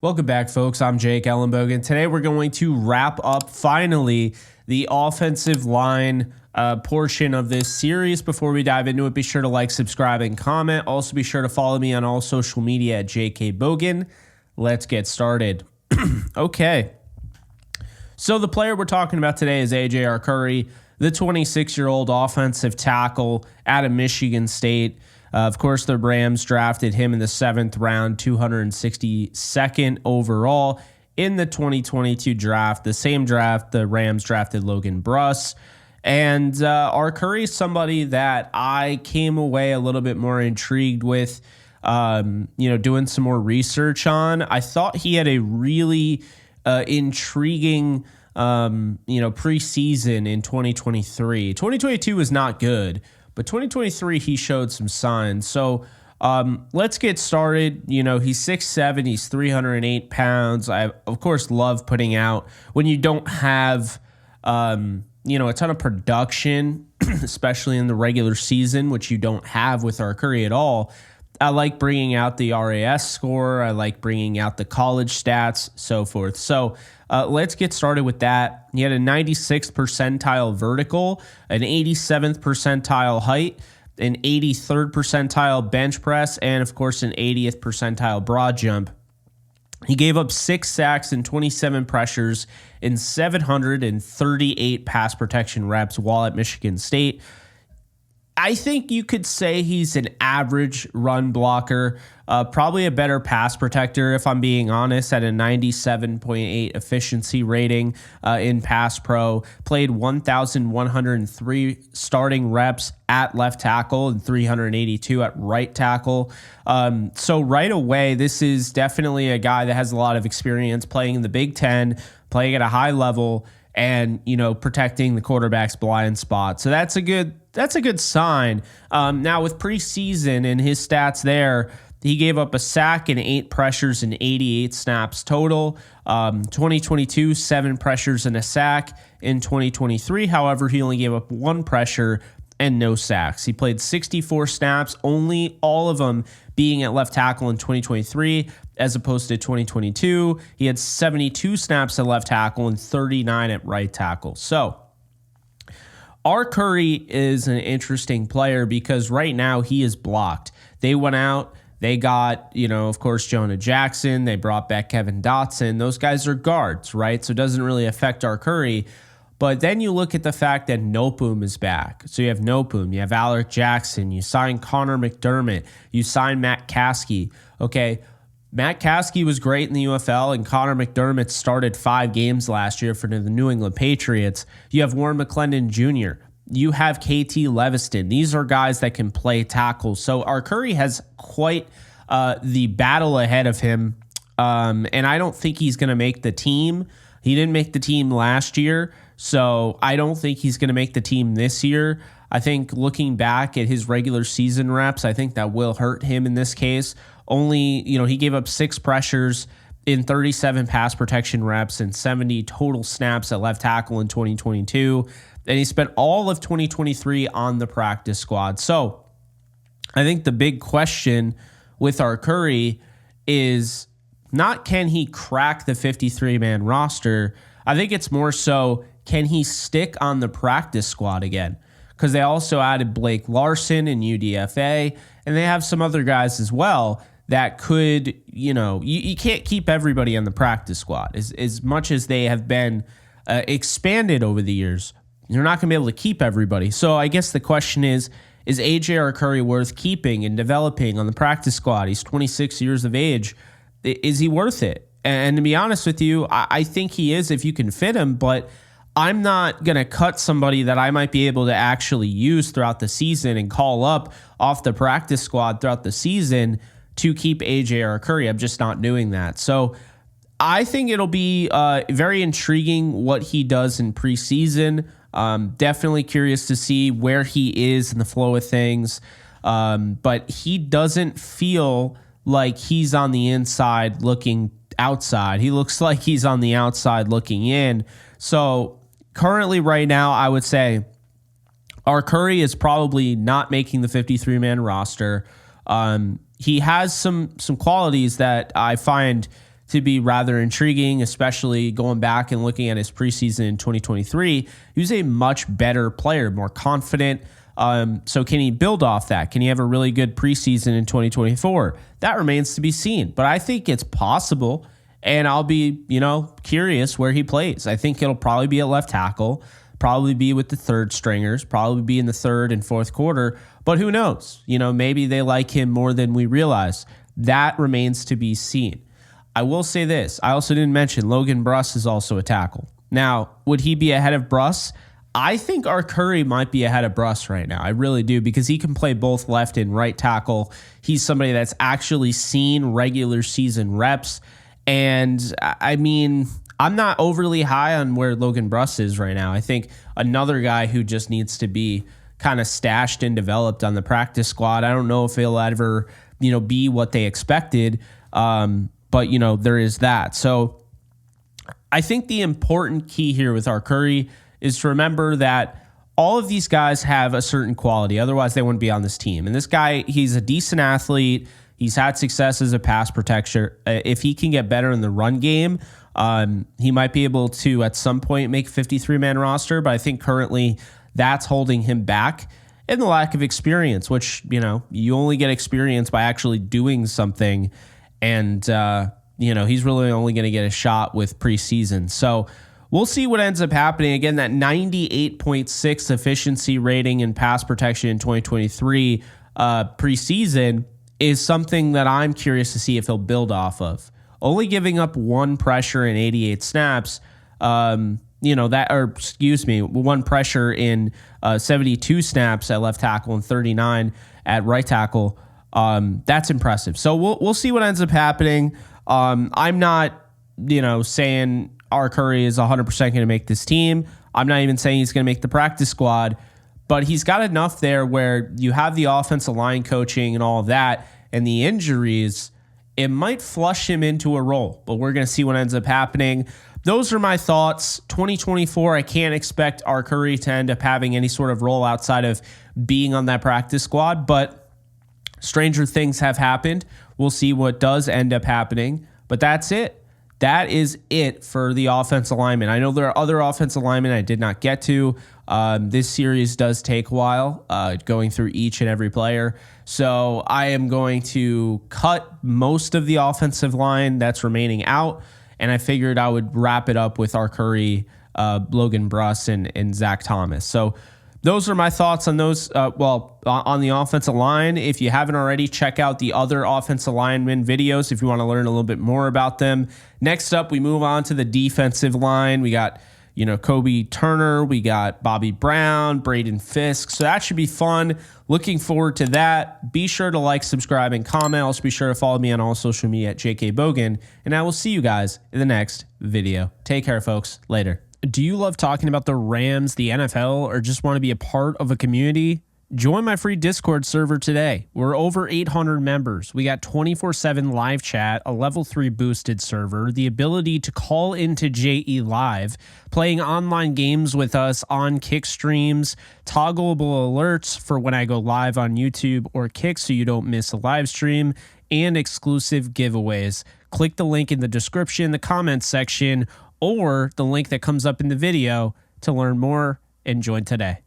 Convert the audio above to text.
Welcome back, folks. I'm Jake Ellenbogen. Today we're going to wrap up, finally, the offensive line portion of this series. Before we dive into it, be sure to like, subscribe, and comment. Also, be sure to follow me on all social media at JKBogen. Let's get started. Okay. So the player we're talking about today is AJ Arcuri, the 26-year-old offensive tackle out of Michigan State. Of course, the Rams drafted him in the 7th round, 262nd overall in the 2022 draft. The same draft, the Rams drafted Logan Bruss. And Arcuri is somebody that I came away a little bit more intrigued with, doing some more research on. I thought he had a really intriguing preseason in 2023. 2022 was not good. But 2023, he showed some signs. So let's get started. He's 6'7", he's 308 pounds. I, of course, love putting out when you don't have, a ton of production, especially in the regular season, which you don't have with Arcuri at all. I like bringing out the RAS score. I like bringing out the college stats, so forth. So let's get started with that. He had a 96th percentile vertical, an 87th percentile height, an 83rd percentile bench press, and, of course, an 80th percentile broad jump. He gave up 6 sacks and 27 pressures in 738 pass protection reps while at Michigan State. I think you could say he's an average run blocker, probably a better pass protector, if I'm being honest, at a 97.8 efficiency rating in pass pro. Played 1,103 starting reps at left tackle and 382 at right tackle. So right away, this is definitely a guy that has a lot of experience playing in the Big Ten, playing at a high level, and protecting the quarterback's blind spot. So that's a good sign. Now with preseason and his stats there, he gave up a sack and 8 pressures and 88 snaps total. 2022, 7 pressures and a sack. In 2023, however, he only gave up 1 pressure and no sacks. He played 64 snaps, only all of them being at left tackle in 2023, as opposed to 2022. He had 72 snaps at left tackle and 39 at right tackle. So Arcuri is an interesting player because right now he is blocked. They went out, they got, of course, Jonah Jackson. They brought back Kevin Dotson. Those guys are guards, right? So it doesn't really affect Arcuri. But then you look at the fact that Noteboom is back. So you have Noteboom, you have Alec Jackson, you sign Connor McDermott, you sign Matt Caskey. Okay, Matt Caskey was great in the UFL, and Connor McDermott started 5 games last year for the New England Patriots. You have Warren McClendon Jr., you have KT Leviston. These are guys that can play tackles. So Arcuri has quite the battle ahead of him, and I don't think he's going to make the team. He didn't make the team last year, so I don't think he's going to make the team this year. I think looking back at his regular season reps, I think that will hurt him in this case. Only, he gave up 6 pressures in 37 pass protection reps and 70 total snaps at left tackle in 2022. And he spent all of 2023 on the practice squad. So I think the big question with Arcuri is not can he crack the 53-man roster. I think it's more so can he stick on the practice squad again? Because they also added Blake Larson in UDFA, and they have some other guys as well that could, you can't keep everybody on the practice squad. As much as they have been expanded over the years, you're not going to be able to keep everybody. So I guess the question is AJ Arcuri worth keeping and developing on the practice squad? He's 26 years of age. Is he worth it? And to be honest with you, I think he is if you can fit him, but I'm not going to cut somebody that I might be able to actually use throughout the season and call up off the practice squad throughout the season to keep AJ Arcuri. I'm just not doing that. So I think it'll be very intriguing what he does in preseason. Definitely curious to see where he is in the flow of things. But he doesn't feel like he's on the inside looking outside. He looks like he's on the outside looking in. So currently right now, I would say Arcuri is probably not making the 53-man roster. He has some qualities that I find to be rather intriguing, especially going back and looking at his preseason in 2023. He was a much better player, more confident. So can he build off that? Can he have a really good preseason in 2024? That remains to be seen, but I think it's possible, and I'll be, curious where he plays. I think it'll probably be at left tackle, probably be with the third stringers, probably be in the third and fourth quarter, but who knows? Maybe they like him more than we realize. That remains to be seen. I will say this. I also didn't mention Logan Bruss is also a tackle. Now, would he be ahead of Bruss? I think Arcuri might be ahead of Bruss right now. I really do, because he can play both left and right tackle. He's somebody that's actually seen regular season reps. And I mean, I'm not overly high on where Logan Bruss is right now. I think another guy who just needs to be kind of stashed and developed on the practice squad. I don't know if he'll ever, be what they expected. But, there is that. So I think the important key here with Arcuri is to remember that all of these guys have a certain quality. Otherwise, they wouldn't be on this team. And this guy, he's a decent athlete. He's had success as a pass protector. If he can get better in the run game, he might be able to, at some point, make 53-man roster. But I think currently that's holding him back. And the lack of experience, which, you only get experience by actually doing something. And, he's really only going to get a shot with preseason. So we'll see what ends up happening. Again, that 98.6 efficiency rating in pass protection in 2023 preseason is something that I'm curious to see if he'll build off of. Only giving up one pressure in 88 snaps, one pressure in 72 snaps at left tackle and 39 at right tackle. That's impressive. So we'll see what ends up happening. I'm not, saying Arcuri is 100% going to make this team. I'm not even saying he's going to make the practice squad, but he's got enough there where you have the offensive line coaching and all of that, and the injuries, it might flush him into a role, but we're going to see what ends up happening. Those are my thoughts. 2024, I can't expect Arcuri to end up having any sort of role outside of being on that practice squad, but stranger things have happened. We'll see what does end up happening, but that's it. That is it for the offensive lineman. I know there are other offensive linemen I did not get to. This series does take a while going through each and every player. So I am going to cut most of the offensive line that's remaining out, and I figured I would wrap it up with Arcuri, Logan Bruss, and Zach Thomas. So those are my thoughts on those. On the offensive line. If you haven't already, check out the other offensive lineman videos if you want to learn a little bit more about them. Next up, we move on to the defensive line. We got, Kobe Turner. We got Bobby Brown, Braden Fisk. So that should be fun. Looking forward to that. Be sure to like, subscribe, and comment. Also be sure to follow me on all social media at JK Bogan. And I will see you guys in the next video. Take care, folks. Later. Do you love talking about the Rams, the NFL, or just want to be a part of a community? Join my free Discord server today. We're over 800 members. We got 24/7 live chat, a level 3 boosted server, the ability to call into JE Live, playing online games with us on Kick streams, toggleable alerts for when I go live on YouTube or Kick so you don't miss a live stream, and exclusive giveaways. Click the link in the description, the comments section, or the link that comes up in the video to learn more and join today.